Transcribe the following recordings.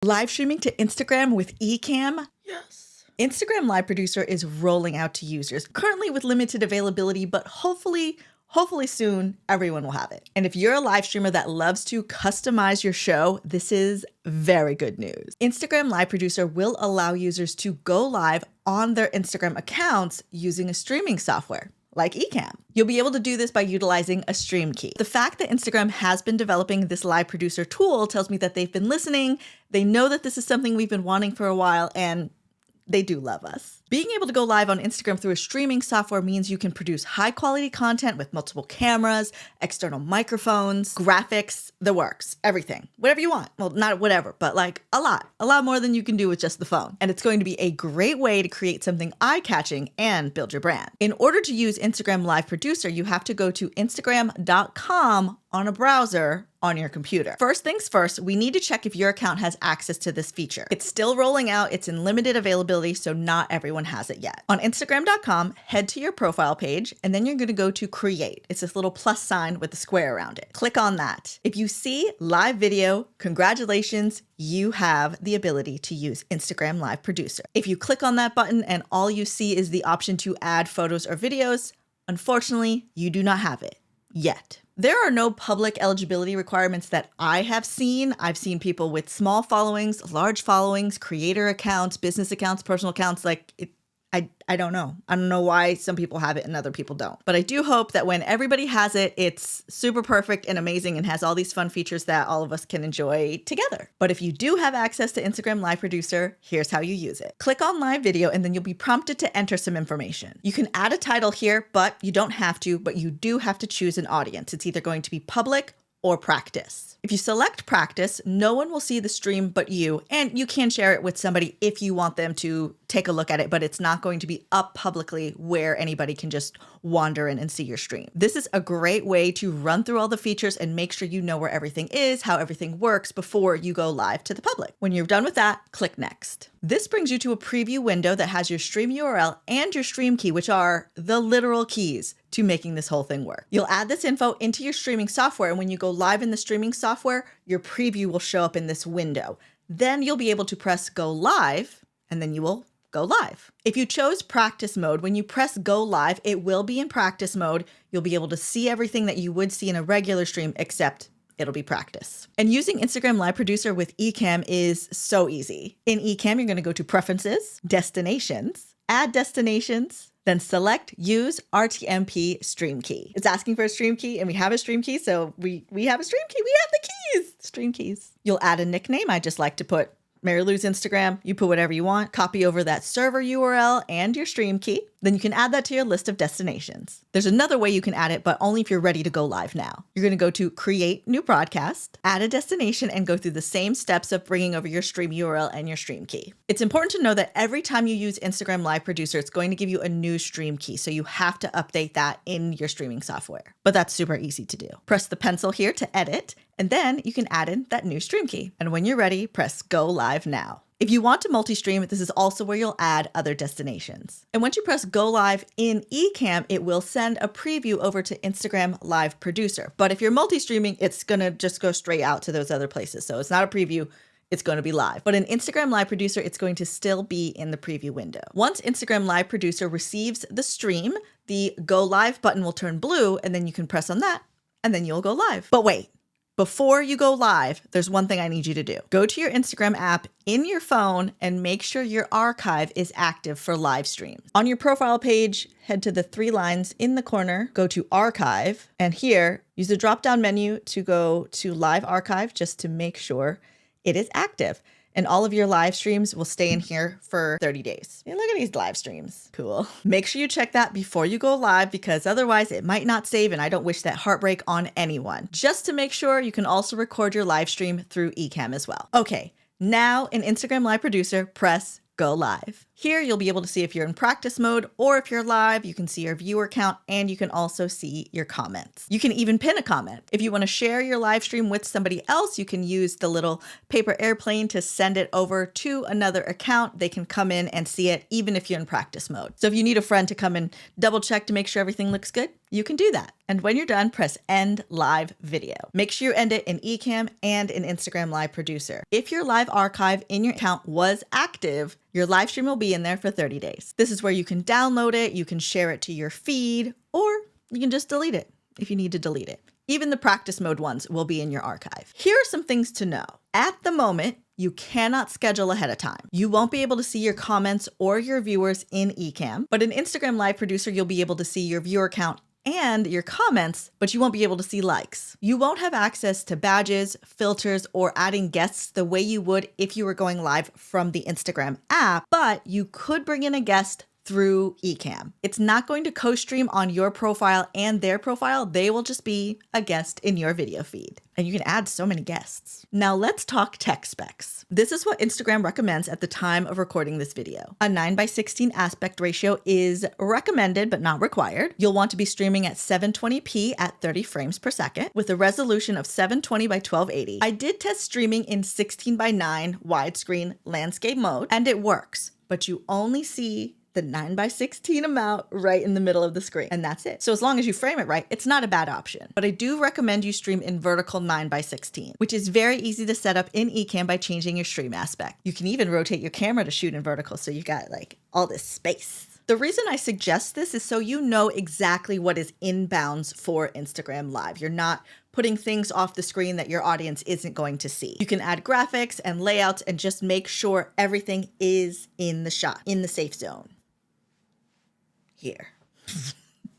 Live streaming to Instagram with Ecamm? Yes. Instagram Live Producer is rolling out to users, currently with limited availability, but hopefully soon everyone will have it. And if you're a live streamer that loves to customize your show, this is very good news. Instagram Live Producer will allow users to go live on their Instagram accounts using a streaming software like Ecamm. You'll be able to do this by utilizing a stream key. The fact that Instagram has been developing this live producer tool tells me that they've been listening. They know that this is something we've been wanting for a while, and they do love us. Being able to go live on Instagram through a streaming software means you can produce high quality content with multiple cameras, external microphones, graphics, the works, everything, whatever you want. Well, not whatever, but like a lot more than you can do with just the phone. And it's going to be a great way to create something eye-catching and build your brand. In order to use Instagram Live Producer, you have to go to Instagram.com on a browser on your computer. First things first, we need to check if your account has access to this feature. It's still rolling out, it's in limited availability, so not everyone has it yet. On Instagram.com, head to your profile page, and then you're gonna go to Create. It's this little plus sign with a square around it. Click on that. If you see live video, congratulations, you have the ability to use Instagram Live Producer. If you click on that button and all you see is the option to add photos or videos, unfortunately, you do not have it yet. There are no public eligibility requirements that I have seen. I've seen people with small followings, large followings, creator accounts, business accounts, personal accounts. I don't know. I don't know why some people have it and other people don't. But I do hope that when everybody has it, it's super perfect and amazing and has all these fun features that all of us can enjoy together. But if you do have access to Instagram Live Producer, here's how you use it. Click on live video and then you'll be prompted to enter some information. You can add a title here, but you don't have to, but you do have to choose an audience. It's either going to be public or practice. If you select practice, no one will see the stream but you, and you can share it with somebody if you want them to take a look at it, but it's not going to be up publicly where anybody can just wander in and see your stream. This is a great way to run through all the features and make sure you know where everything is, how everything works before you go live to the public. When you're done with that, click Next. This brings you to a preview window that has your stream URL and your stream key, which are the literal keys to making this whole thing work. You'll add this info into your streaming software, and when you go live in the streaming software, your preview will show up in this window. Then you'll be able to press Go Live, and then you will go live. If you chose practice mode, when you press Go Live, it will be in practice mode. You'll be able to see everything that you would see in a regular stream, except it'll be practice. And using Instagram Live Producer with Ecamm is so easy. In Ecamm, you're gonna go to Preferences, Destinations, Add Destinations, then select Use RTMP Stream Key. It's asking for a stream key, and we have a stream key, so we have a stream key. We have the keys, stream keys. You'll add a nickname. I just like to put Mary Lou's Instagram. You put whatever you want. Copy over that server URL and your stream key. Then you can add that to your list of destinations. There's another way you can add it, but only if you're ready to go live now. You're going to go to Create New Broadcast, add a destination, and go through the same steps of bringing over your stream URL and your stream key. It's important to know that every time you use Instagram Live Producer, it's going to give you a new stream key, so you have to update that in your streaming software. But that's super easy to do. Press the pencil here to edit, and then you can add in that new stream key. And when you're ready, press Go Live Now. If you want to multi-stream, this is also where you'll add other destinations. And once you press Go Live in Ecamm, it will send a preview over to Instagram Live Producer. But if you're multi-streaming, it's gonna just go straight out to those other places. So it's not a preview, it's going to be live. But in Instagram Live Producer, it's going to still be in the preview window. Once Instagram Live Producer receives the stream, the Go Live button will turn blue, and then you can press on that, and then you'll go live. But wait. Before you go live, there's one thing I need you to do. Go to your Instagram app in your phone and make sure your archive is active for live streams. On your profile page, head to the 3 lines in the corner, go to Archive, and here, use the drop-down menu to go to Live Archive just to make sure it is active. And all of your live streams will stay in here for 30 days. And look at these live streams. Cool. Make sure you check that before you go live, because otherwise it might not save, and I don't wish that heartbreak on anyone. Just to make sure, you can also record your live stream through Ecamm as well. Okay, now in Instagram Live Producer, press Go Live. Here you'll be able to see if you're in practice mode or if you're live. You can see your viewer count, and you can also see your comments. You can even pin a comment. If you want to share your live stream with somebody else, you can use the little paper airplane to send it over to another account. They can come in and see it even if you're in practice mode. So if you need a friend to come and double check to make sure everything looks good, you can do that. And when you're done, press End Live Video. Make sure you end it in Ecamm and in Instagram Live Producer. If your live archive in your account was active, your live stream will be in there for 30 days. This is where you can download it, you can share it to your feed, or you can just delete it if you need to delete it. Even the practice mode ones will be in your archive. Here are some things to know. At the moment, you cannot schedule ahead of time. You won't be able to see your comments or your viewers in Ecamm, but in Instagram Live Producer, you'll be able to see your viewer count and your comments, but you won't be able to see likes. You won't have access to badges, filters, or adding guests the way you would if you were going live from the Instagram app, but you could bring in a guest through Ecamm. It's not going to co-stream on your profile and their profile. They will just be a guest in your video feed. And you can add so many guests. Now let's talk tech specs. This is what Instagram recommends at the time of recording this video. A 9:16 aspect ratio is recommended but not required. You'll want to be streaming at 720p at 30 frames per second with a resolution of 720 by 1280. I did test streaming in 16:9 widescreen landscape mode and it works, but you only see the 9:16 amount right in the middle of the screen. And that's it. So as long as you frame it right, it's not a bad option. But I do recommend you stream in vertical 9:16, which is very easy to set up in Ecamm by changing your stream aspect. You can even rotate your camera to shoot in vertical, so you've got like all this space. The reason I suggest this is so you know exactly what is in bounds for Instagram Live. You're not putting things off the screen that your audience isn't going to see. You can add graphics and layouts and just make sure everything is in the shot, in the safe zone. Here.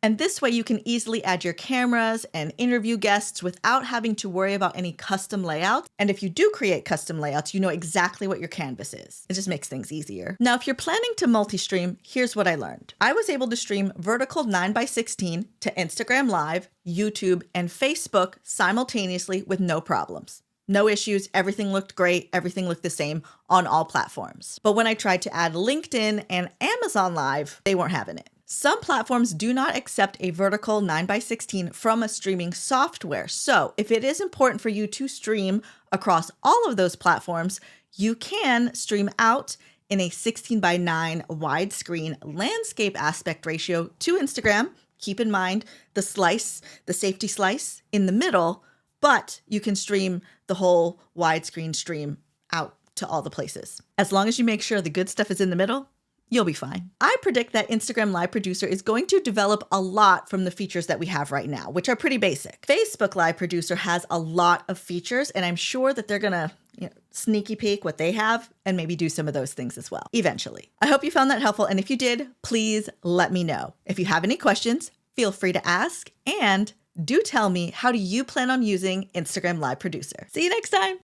And this way you can easily add your cameras and interview guests without having to worry about any custom layouts. And if you do create custom layouts, you know exactly what your canvas is. It just makes things easier. Now, if you're planning to multi-stream, here's what I learned. I was able to stream vertical 9:16 to Instagram Live, YouTube, and Facebook simultaneously with no problems. No issues, everything looked great, everything looked the same on all platforms. But when I tried to add LinkedIn and Amazon Live, they weren't having it. Some platforms do not accept a vertical 9:16 from a streaming software. So if it is important for you to stream across all of those platforms, you can stream out in a 16:9 widescreen landscape aspect ratio to Instagram. Keep in mind the slice, the safety slice in the middle, but you can stream the whole widescreen stream out to all the places. As long as you make sure the good stuff is in the middle, you'll be fine. I predict that Instagram Live Producer is going to develop a lot from the features that we have right now, which are pretty basic. Facebook Live Producer has a lot of features, and I'm sure that they're gonna sneaky peek what they have and maybe do some of those things as well, eventually. I hope you found that helpful, and if you did, please let me know. If you have any questions, feel free to ask, and do tell me, how do you plan on using Instagram Live Producer? See you next time.